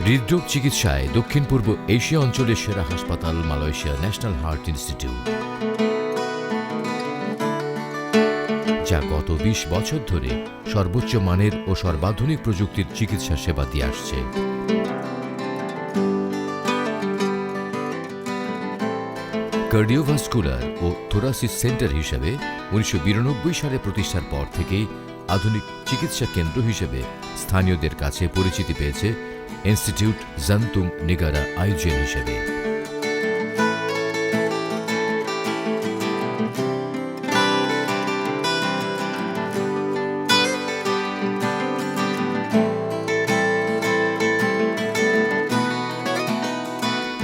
হৃদরোগ চিকিৎসায় দক্ষিণ পূর্ব এশিয়া অঞ্চলের সেরা হাসপাতাল মালয়েশিয়া ন্যাশনাল হার্ট ইনস্টিটিউট, যা গত ২০ বছর ধরে সর্বোচ্চ মানের ও সর্বাধুনিক প্রযুক্তির চিকিৎসা সেবা দিয়ে আসছে। কার্ডিওভাস্কুলার ও থোরাসিস সেন্টার হিসেবে ১৯৯২ সালে প্রতিষ্ঠার পর থেকেই আধুনিক চিকিৎসা কেন্দ্র হিসেবে স্থানীয়দের কাছে পরিচিতি পেয়েছে ইনস্টিটিউট জান্তুং নেগারা আইজেন হিসেবে।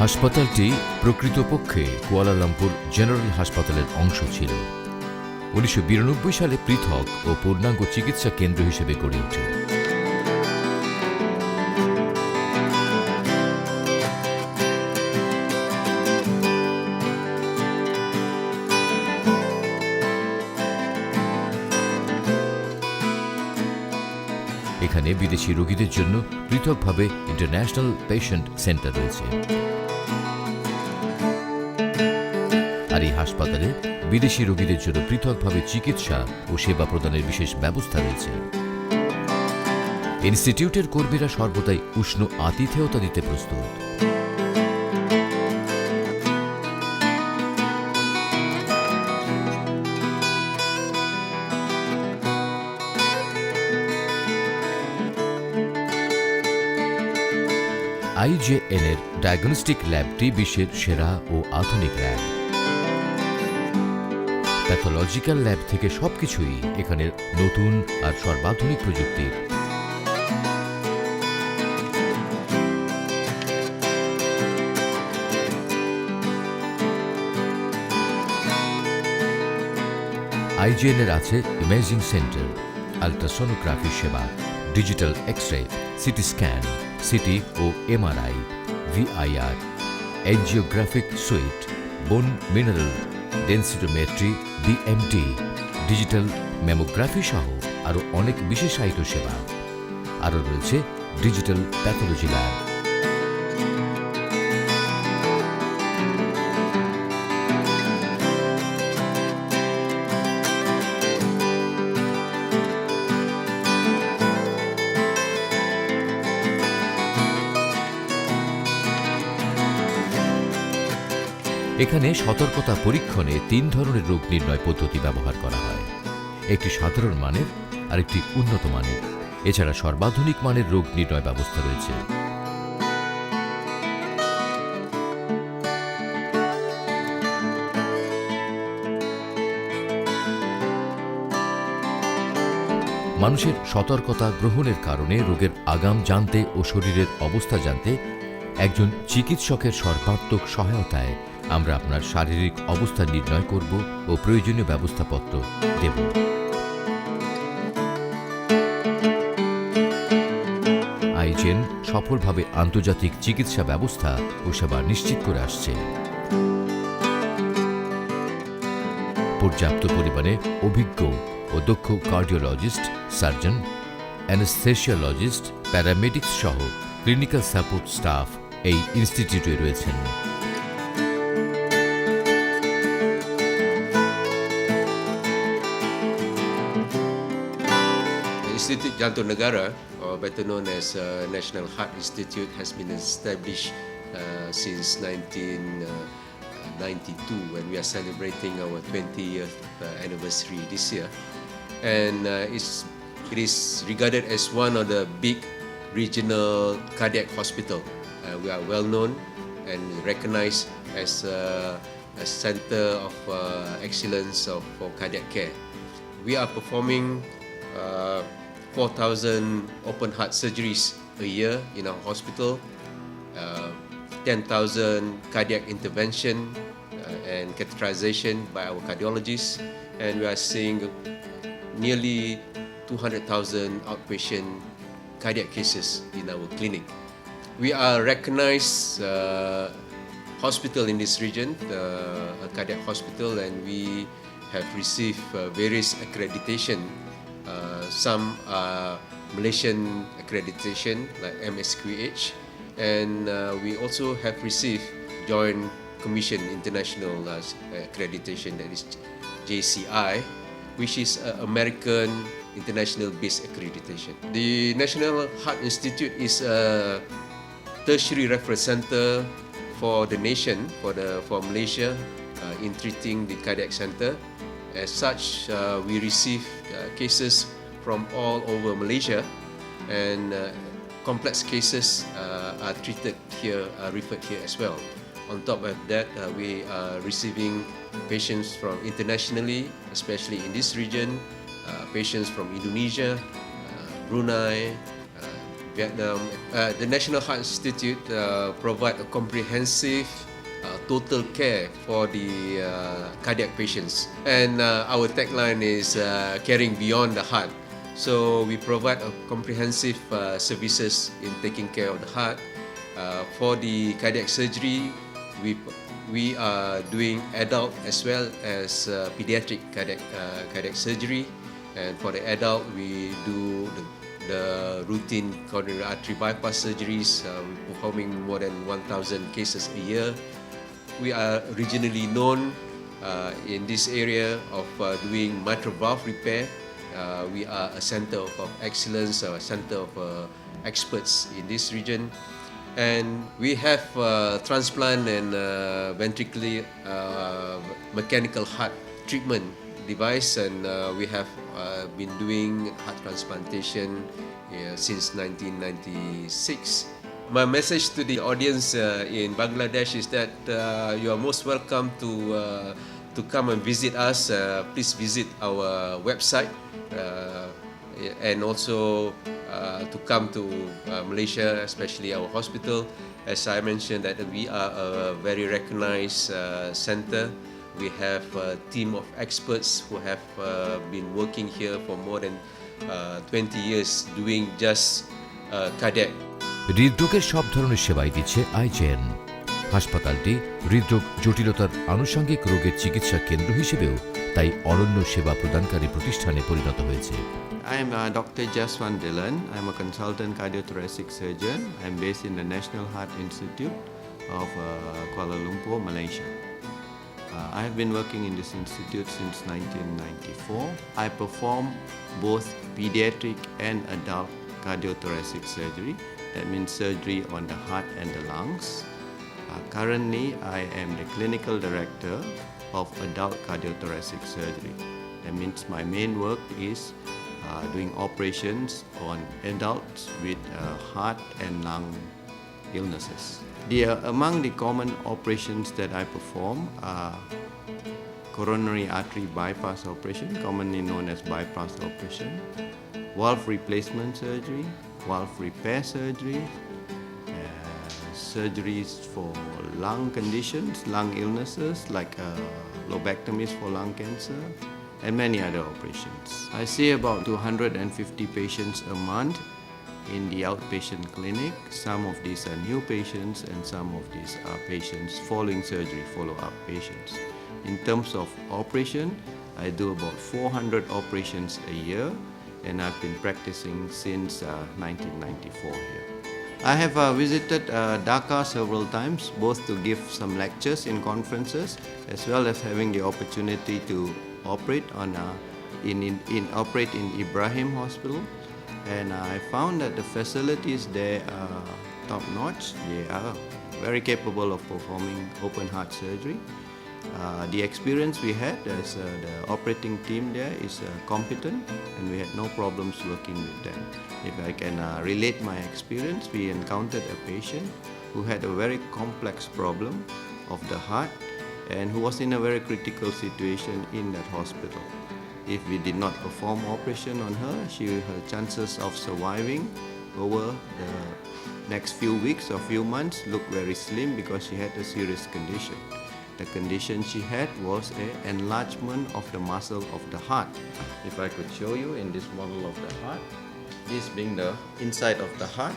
হাসপাতালটি প্রকৃতপক্ষে কুয়ালালামপুর জেনারেল হাসপাতালের অংশ ছিল। ১৯৯২ সালে পৃথক ও পূর্ণাঙ্গ চিকিৎসা কেন্দ্র হিসেবে গড়ে ওঠে। এখানে বিদেশি রোগীদের জন্য পৃথকভাবে ইন্টারন্যাশনাল পেশেন্ট সেন্টার রয়েছে। আর এই হাসপাতালে বিদেশি রোগীদের জন্য পৃথকভাবে চিকিৎসা ও সেবা প্রদানের বিশেষ ব্যবস্থা রয়েছে। ইনস্টিটিউটের কর্মীরা সর্বদাই উষ্ণ আতিথেয়তা দিতে প্রস্তুত। আইজেএন এর ডায়াগনস্টিক ল্যাবটি বিশ্বের সেরা ও আধুনিক ল্যাব। প্যাথোলজিক্যাল ল্যাব থেকে সবকিছুই এখানের নতুন আর সর্বাধুনিক প্রযুক্তির। আইজেএন এর আছে ইমেজিং সেন্টার, আল্ট্রাসোনোগ্রাফি সেবা, digital x ray, CT scan, CT ও MRI, VIR, angiographic suite, bone mineral densitometry, BMT, digital mammography সহ আরও অনেক বিশেষায়িত সেবা। আরও রয়েছে ডিজিটাল প্যাথোলজি ল্যাব। এখানে সতর্কতা পরীক্ষণে ৩ ধরনের রোগ নির্ণয় পদ্ধতি ব্যবহার করা হয়। একটি সাধারণ মানের, আরেকটি উন্নত মানের, এছাড়া সর্বাধুনিক মানের রোগ নির্ণয় ব্যবস্থা রয়েছে। মানুষের সতর্কতা গ্রহণের কারণে রোগের আগাম জানতে ও শরীরের অবস্থা জানতে একজন চিকিৎসকের সর্বাত্মক সহায়তায় আমরা আপনার শারীরিক অবস্থা নির্ণয় করব ও প্রয়োজনীয় ব্যবস্থাপত্র দেব। আইজেন সফলভাবে আন্তর্জাতিক চিকিৎসা ব্যবস্থা ও সেবা নিশ্চিত করে আসছে। পর্যাপ্ত পরিমাণে অভিজ্ঞ ও দক্ষ কার্ডিওলজিস্ট, সার্জন, অ্যানেস্থেসিওলজিস্ট, প্যারামেডিক্স সহ ক্লিনিক্যাল সাপোর্ট স্টাফ এই ইনস্টিটিউটে রয়েছেন। Institute Jantung Negara, or better known as National Heart Institute, has been established since 1992, and we are celebrating our 20th anniversary this year. And it is regarded as one of the big regional cardiac hospital. We are well known and recognized as a center of excellence for cardiac care. We are performing 4,000 open heart surgeries a year in our hospital, 10,000 cardiac intervention and catheterization by our cardiologists, and we are seeing nearly 200,000 outpatient cardiac cases in our clinic. We are recognized hospital in this region, a cardiac hospital, and we have received various accreditation. Some are Malaysian accreditation like MSQH, And we also have received Joint Commission International accreditation, that is JCI, which is American international based accreditation. The National Heart Institute is a tertiary reference center for the nation, for Malaysia, in treating the cardiac center. As such, we receive cases from all over Malaysia, and complex cases are treated here, referred here as well. On top of that, we are receiving patients from internationally, especially in this region, patients from Indonesia, Brunei, Vietnam. The National Heart Institute provide a comprehensive total care for the cardiac patients. And our tagline is caring beyond the heart. So we provide a comprehensive services in taking care of the heart. For the cardiac surgery, we are doing adult as well as pediatric cardiac surgery. And for the adult, we do the routine coronary artery bypass surgeries. We're performing more than 1,000 cases a year. We are regionally known in this area of doing mitral valve repair. We are a center of excellence, a center of experts in this region. And we have transplant and ventricular mechanical heart treatment device, and we have been doing heart transplantation since 1996. My message to the audience in Bangladesh is that you are most welcome to come and visit us. Please visit our website and also to come to Malaysia, especially our hospital. As I mentioned, that we are a very recognized center. We have a team of experts who have been working here for more than 20 years doing just cardiac. হৃদরোগের সব ধরনের সেবাই দিচ্ছে eigen. হাসপাতালটি হৃদরোগ জটিলতার আনুষঙ্গিক রোগের চিকিৎসা কেন্দ্র হিসেবেও তাই অনন্য সেবা প্রদানকারী প্রতিষ্ঠানে পরিণত হয়েছে। I'm Dr. Jaswan Dillon. I'm a consultant cardiothoracic surgeon. I'm based in the National Heart Institute of Kuala Lumpur, Malaysia. I have been working in this institute since 1994. I perform both pediatric and adult cardiothoracic surgery. That means surgery on the heart and the lungs. Currently, I am the clinical director of adult cardiothoracic surgery. That means my main work is doing operations on adults with heart and lung illnesses. Among the common operations that I perform are coronary artery bypass operation, commonly known as bypass operation, valve replacement surgery, valve repair surgery, surgeries for lung conditions, lung illnesses like lobectomies for lung cancer, and many other operations. I see about 250 patients a month in the outpatient clinic. Some of these are new patients and some of these are patients following surgery, follow-up patients. In terms of operation, I do about 400 operations a year, and I've been practicing since 1994 here. I have visited Dhaka several times, both to give some lectures in conferences as well as having the opportunity to operate operate in Ibrahim Hospital, and I found that the facilities there are top notch. They are very capable of performing open heart surgery. The experience we had as the operating team there is competent, and we had no problems working with them. If I can relate my experience, we encountered a patient who had a very complex problem of the heart and who was in a very critical situation in that hospital. If we did not perform operation on her, her chances of surviving over the next few weeks or few months look very slim because she had a serious condition. The condition she had was an enlargement of the muscle of the heart. If I could show you in this model of the heart, this being the inside of the heart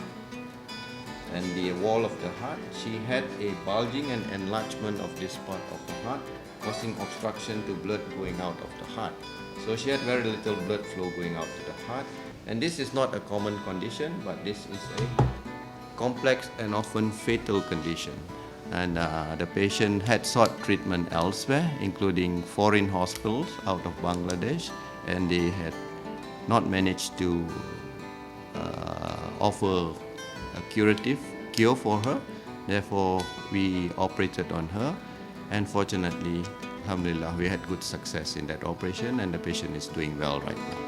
and the wall of the heart, she had a bulging and enlargement of this part of the heart, causing obstruction to blood going out of the heart. So she had very little blood flow going out to the heart, and this is not a common condition, but this is a complex and often fatal condition. And the patient had sought treatment elsewhere, including foreign hospitals out of Bangladesh, and they had not managed to offer a curative cure for her. Therefore, we operated on her, and fortunately, alhamdulillah, we had good success in that operation, and the patient is doing well right now.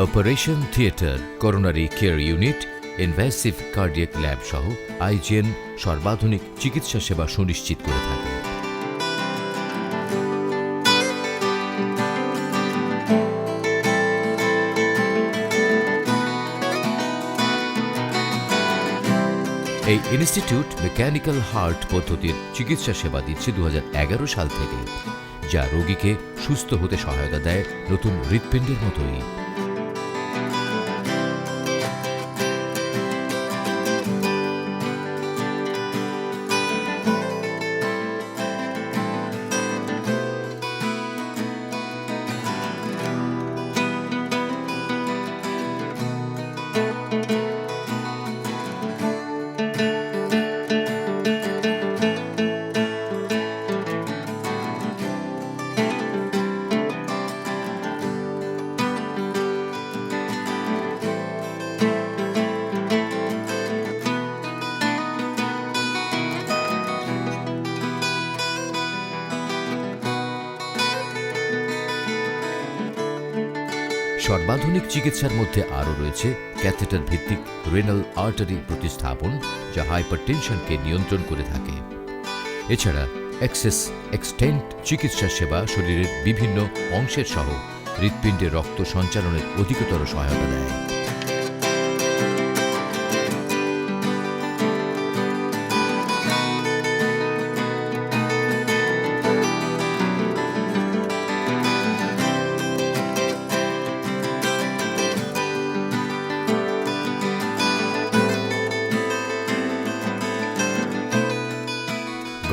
Operation theatre, coronary care unit, invasive cardiac lab সহ IGN সর্বাধুনিক চিকিৎসা সেবা সুনিশ্চিত করে থাকে। এই institute mechanical heart পদ্ধতির চিকিৎসা সেবা দিচ্ছে 2011 সাল থেকে, যা রোগীকে সুস্থ হতে সহায়তা দেয় নতুন হৃৎপিণ্ডের মতোই। সর্বাধুনিক চিকিৎসার মধ্যে আরও রয়েছে ক্যাথেটার ভিত্তিক রেনাল আর্টারি প্রতিস্থাপন, যা হাইপারটেনশনকে নিয়ন্ত্রণ করে থাকে। এছাড়া এক্সেস এক্সটেন্ট চিকিৎসা সেবা শরীরের বিভিন্ন অংশের সহ হৃৎপিণ্ডে রক্ত সঞ্চালনের অধিকতর সহায়তা দেয়।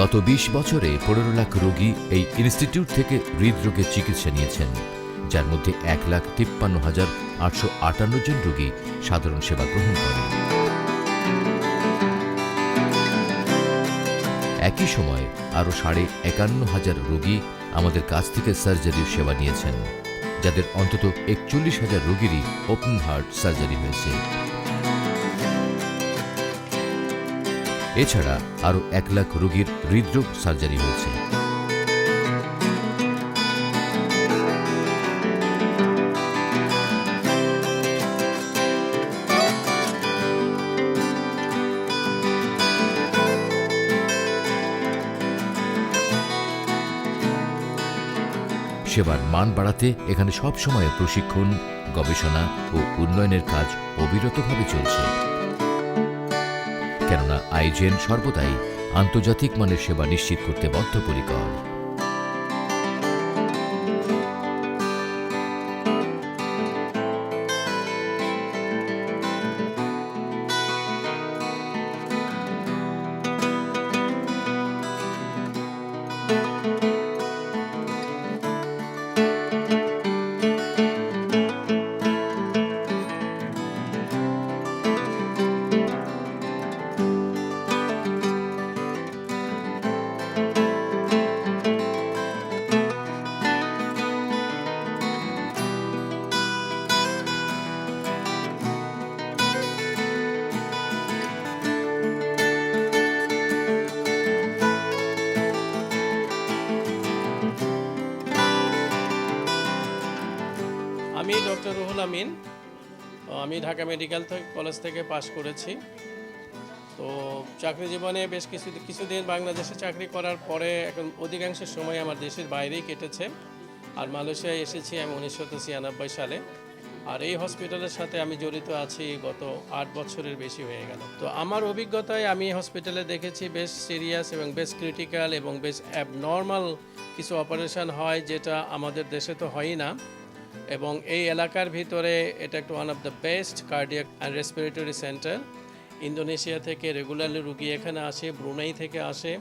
গত 20 বছরে 15 লাখ রোগী এই ইনস্টিটিউট থেকে হৃদরোগের চিকিৎসা নিয়েছেন, যার মধ্যে 1,53,858 জন রোগী সাধারণ সেবা গ্রহণ করেন। একই সময় আরও 51,500 রোগী আমাদের কাছ থেকে সার্জারির সেবা নিয়েছেন, যাদের অন্তত 41,000 রোগীরই ওপেন হার্ট সার্জারি হয়েছে। এছাড়া আরও 1 লাখ রোগীর হৃদরোগ সার্জারি হয়েছে। সেবার মান বাড়াতে এখানে সবসময় প্রশিক্ষণ, গবেষণা ও উন্নয়নের কাজ অবিরতভাবে চলছে, কেননা আইজিএন সর্বদাই আন্তর্জাতিক মানের সেবা নিশ্চিত করতে বদ্ধপরিকর। আমি ডক্টর রুহুল আমিন। আমি ঢাকা মেডিকেল কলেজ থেকে পাশ করেছি। তো চাকরি জীবনে বেশ কিছুদিন বাংলাদেশে চাকরি করার পরে এখন অধিকাংশ সময় আমার দেশের বাইরেই কেটেছে। আর মালয়েশিয়ায় এসেছি আমি 1996 সালে। আর এই হসপিটালের সাথে আমি জড়িত আছি গত 8 বছরের বেশি হয়ে গেল। তো আমার অভিজ্ঞতায় আমি হসপিটালে দেখেছি বেশ সিরিয়াস এবং বেশ ক্রিটিক্যাল এবং বেশ অ্যাবনর্মাল কিছু অপারেশন হয়, যেটা আমাদের দেশে তো হয়ই না। এবং এই এলাকার ভিতরে এটা একটা one of the best cardiac and respiratory centre. Indonesia থেকে রেগুলারলি রুগী এখানে আসে, ব্রুনাই থেকে আসে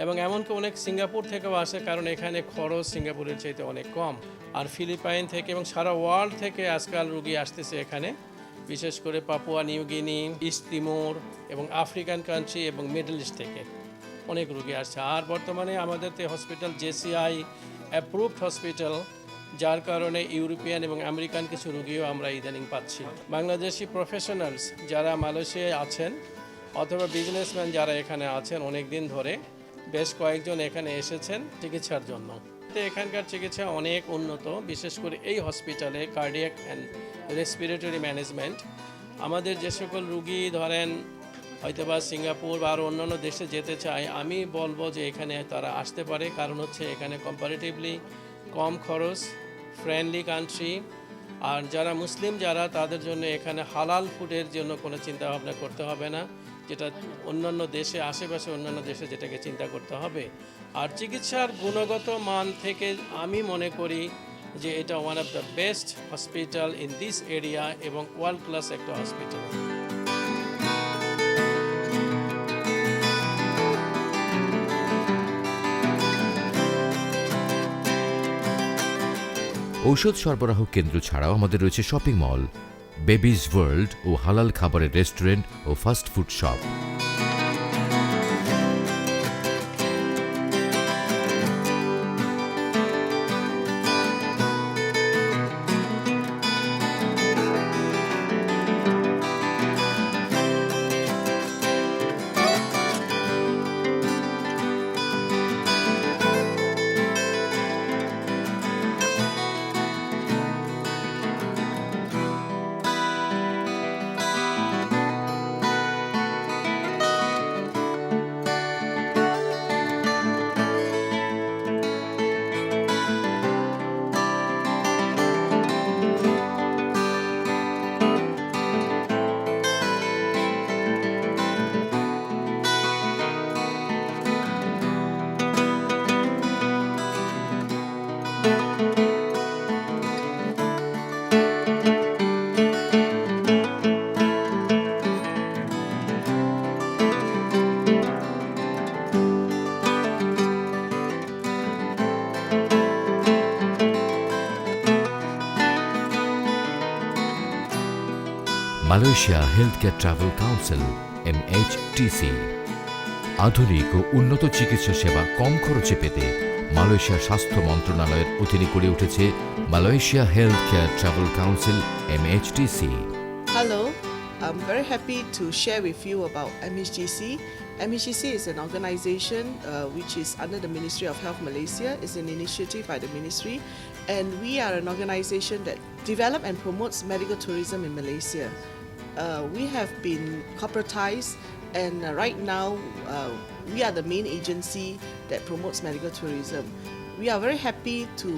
এবং এমনকি অনেক সিঙ্গাপুর থেকেও আসে, কারণ এখানে খরচ সিঙ্গাপুরের চাইতে অনেক কম। আর ফিলিপাইন থেকে এবং সারা ওয়ার্ল্ড থেকে আজকাল রুগী আসতেছে এখানে, বিশেষ করে Papua New Guinea, east Timor এবং আফ্রিকান কান্ট্রি এবং মিডল ইস্ট থেকে অনেক রুগী আসছে। আর বর্তমানে আমাদের তো হসপিটাল জেসিআই অ্যাপ্রুভড হসপিটাল, যার কারণে ইউরোপিয়ান এবং আমেরিকান কিছু রুগীও আমরা ইদানিং পাচ্ছি। বাংলাদেশি প্রফেশনালস যারা মালয়েশিয়ায় আছেন অথবা বিজনেসম্যান যারা এখানে আছেন অনেক দিন ধরে, বেশ কয়েকজন এখানে এসেছেন চিকিৎসার জন্য। তো এখানকার চিকিৎসা অনেক উন্নত, বিশেষ করে এই হসপিটালে কার্ডিয়াক অ্যান্ড রেসপিরেটরি ম্যানেজমেন্ট। আমাদের যে সকল রুগী ধরেন হয়তোবা সিঙ্গাপুর বা আরও অন্যান্য দেশে যেতে চায়, আমি বলবো যে এখানে তারা আসতে পারে, কারণ হচ্ছে এখানে কম্পারেটিভলি কম খরচ, ফ্রেন্ডলি কান্ট্রি। আর যারা মুসলিম যারা, তাদের জন্য এখানে হালাল ফুডের জন্য কোনো চিন্তা ভাবনা করতে হবে না, যেটা অন্যান্য দেশে আশেপাশে অন্যান্য দেশে যেটাকে চিন্তা করতে হবে। আর চিকিৎসার গুণগত মান থেকে আমি মনে করি যে এটা one of the best hospital in this area এবং ওয়ার্ল্ড ক্লাস একটা হসপিটাল। ঔষধ সরবরাহ কেন্দ্র ছাড়াও আমাদের রয়েছে শপিং মল, বেবিজ ওয়ার্ল্ড ও হালাল খাবারের রেস্টুরেন্ট ও fast food shop. Malaysia health care travel council MHTC। আধুনিক ও উন্নত চিকিৎসা সেবা কম খরচে পেতে মালয়েশিয়ার স্বাস্থ্য মন্ত্রণালয়ের অধীনে গড়ে উঠেছে Malaysia health care travel council MHTC। Hello, I'm very happy to share with you about MHTC. MHTC is an organization which is under the Ministry of Health Malaysia. It's an initiative by the ministry, and we are an organization that develops and promotes medical tourism in Malaysia. We have been corporatized, and right now we are the main agency that promotes medical tourism. We are very happy to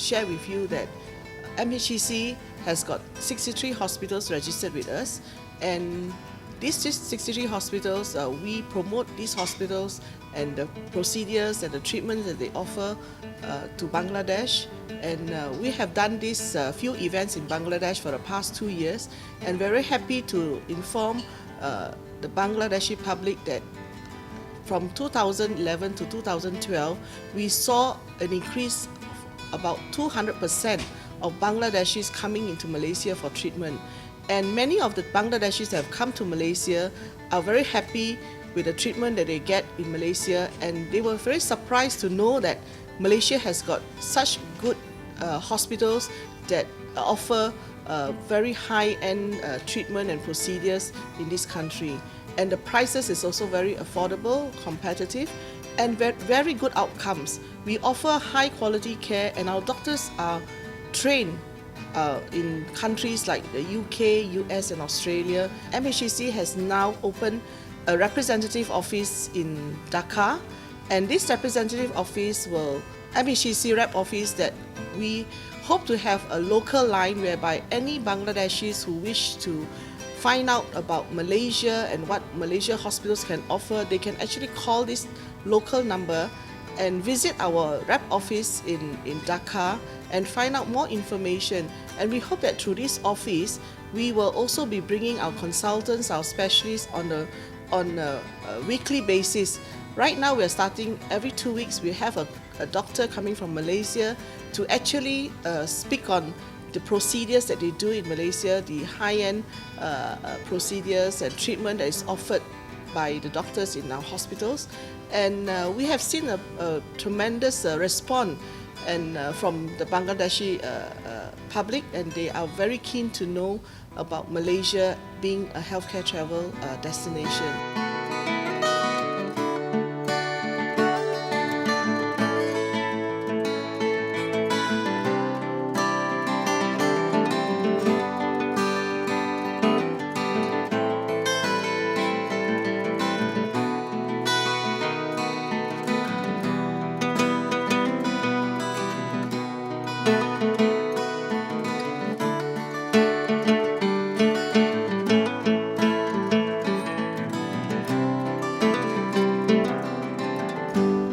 share with you that MHTC has got 63 hospitals registered with us, and these 63 hospitals, we promote these hospitals and the procedures and the treatments that they offer to Bangladesh. And we have done these few events in Bangladesh for the past 2 years, and very happy to inform the Bangladeshi public that from 2011 to 2012, we saw an increase of about 200% of Bangladeshis coming into Malaysia for treatment. And many of the Bangladeshis that have come to Malaysia are very happy with the treatment that they get in Malaysia, and they were very surprised to know that Malaysia has got such good hospitals that offer very high-end treatment and procedures in this country. And the prices is also very affordable, competitive, and very good outcomes. We offer high-quality care, and our doctors are trained in countries like the UK, US, and Australia. MHTC has now opened a representative office in Dhaka, and this representative office will MHTC rep office that we hope to have a local line whereby any Bangladeshis who wish to find out about Malaysia and what Malaysia hospitals can offer, they can actually call this local number and visit our rep office in Dhaka, and find out more information. And we hope that through this office, we will also be bringing our consultants, our specialists on a weekly basis. Right now, we're starting every 2 weeks. We have a doctor coming from Malaysia to actually speak on the procedures that they do in Malaysia, the high-end procedures and treatment that is offered by the doctors in our hospitals. And we have seen a tremendous response from the Bangladeshi public, and they are very keen to know about Malaysia being a healthcare travel destination.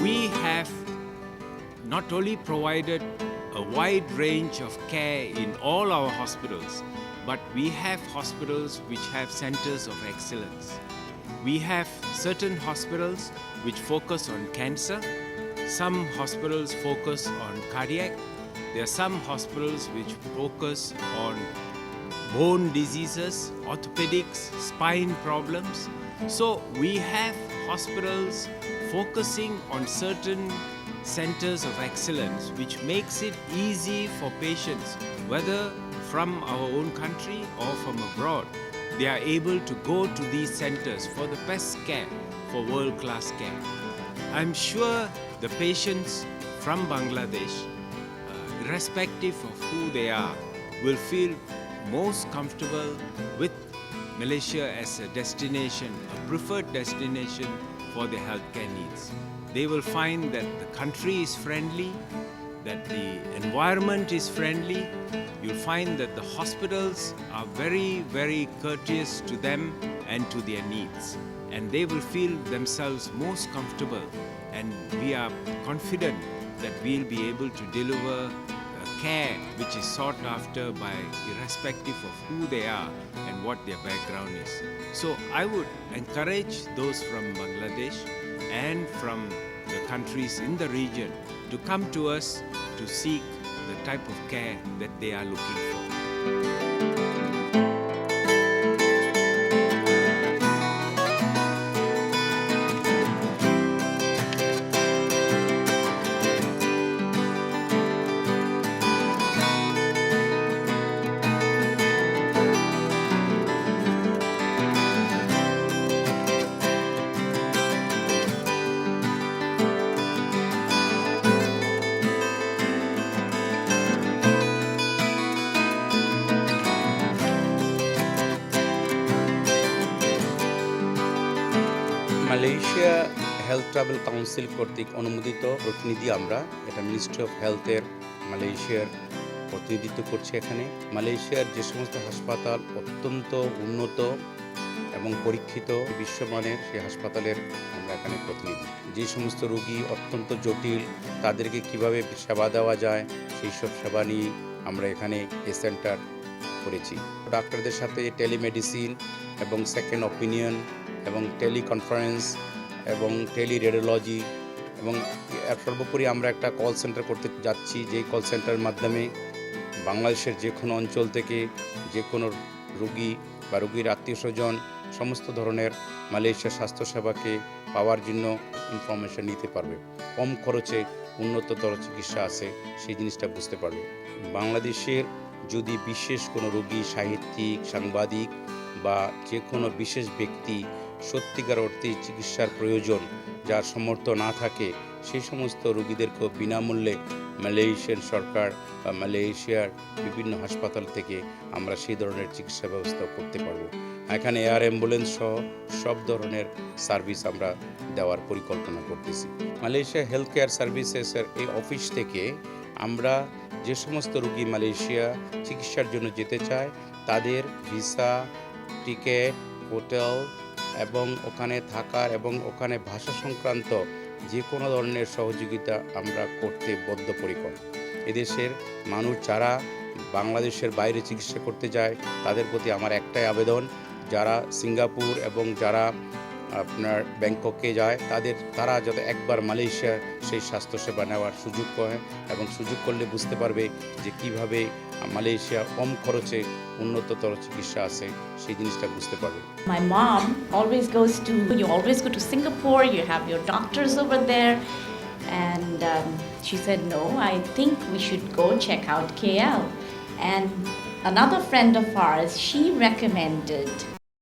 We have not only provided a wide range of care in all our hospitals, but we have hospitals which have centers of excellence. We have certain hospitals which focus on cancer, some hospitals focus on cardiac, there are some hospitals which focus on bone diseases, orthopedics, spine problems. So we have hospitals focusing on certain centers of excellence, which makes it easy for patients, whether from our own country or from abroad. They are able to go to these centers for the best care, for world-class care. I'm sure the patients from Bangladesh, irrespective of who they are, will feel most comfortable with Malaysia as a destination, a preferred destination for their healthcare needs. They will find that the country is friendly, that the environment is friendly. You'll find that the hospitals are very, very courteous to them and to their needs. And they will feel themselves most comfortable. And we are confident that we'll be able to deliver care which is sought after by irrespective of who they are and what their background is. So I would encourage those from Bangladesh and from the countries in the region to come to us to seek the type of care that they are looking for. Malaysia health travel council কর্তৃক অনুমোদিত প্রতিনিধি আমরা। এটা ministry of হেলথের মালয়েশিয়ার প্রতিনিধিত্ব করছে এখানে। মালয়েশিয়ার যে সমস্ত হাসপাতাল অত্যন্ত উন্নত এবং পরীক্ষিত বিশ্বমানের সেই হাসপাতালের আমরা এখানে প্রতিনিধি। যে সমস্ত রোগী অত্যন্ত জটিল তাদেরকে কিভাবে সেবা দেওয়া যায় সেই সব সেবা নিয়ে আমরা এখানে এই সেন্টার করেছি। ডাক্তারদের সাথে টেলিমেডিসিন এবং সেকেন্ড অপিনিয়ন এবং টেলিকনফারেন্স এবং টেলিরেডিওলজি এবং সর্বোপরি আমরা একটা কল সেন্টার করতে যাচ্ছি, যেই কল সেন্টারের মাধ্যমে বাংলাদেশের যে কোনো অঞ্চল থেকে যে কোনো রোগী বা রোগীর আত্মীয়স্বজন সমস্ত ধরনের মালয়েশিয়ার স্বাস্থ্যসেবাকে পাওয়ার জন্য ইনফরমেশন নিতে পারবে। কম খরচে উন্নততর চিকিৎসা আছে সেই জিনিসটা বুঝতে পারবে। বাংলাদেশের যদি বিশেষ কোনো রোগী, সাহিত্যিক, সাংবাদিক বা যে কোনো বিশেষ ব্যক্তি সত্যিকার অর্থে চিকিৎসার প্রয়োজন, যার সামর্থ্য না থাকে, সেই সমস্ত রোগীদেরকেও বিনামূল্যে মালয়েশিয়ান সরকার বা মালয়েশিয়ার বিভিন্ন হাসপাতাল থেকে আমরা সেই ধরনের চিকিৎসা ব্যবস্থা করতে পারবো। এখানে এয়ার অ্যাম্বুলেন্স সহ সব ধরনের সার্ভিস আমরা দেওয়ার পরিকল্পনা করতেছি। মালয়েশিয়া হেলথ কেয়ার সার্ভিসেসের এই অফিস থেকে আমরা যে সমস্ত রোগী মালয়েশিয়া চিকিৎসার জন্য যেতে চায় তাদের ভিসা, টিকিট, হোটেল এবং ওখানে থাকার এবং ওখানে ভাষা সংক্রান্ত যে কোনো ধরনের সহযোগিতা আমরা করতে বদ্ধপরিকর। এদেশের মানুষ যারা বাংলাদেশের বাইরে চিকিৎসা করতে যায় তাদের প্রতি আমার একটাই আবেদন, যারা সিঙ্গাপুর এবং যারা আপনার ব্যাংককে যায় তারা যাতে একবার মালয়েশিয়া সেই স্বাস্থ্যসেবা নেওয়ার সুযোগ পায় এবং সুযোগ করলে বুঝতে পারবে যে কিভাবে মালয়েশিয়া কম খরচে উন্নততর চিকিৎসা আছে, সেই জিনিসটা বুঝতে পারবে। My mom you always go to Singapore, you have your doctors over there. And she said, no, I think we should go check out KL. And another friend of ours, she recommended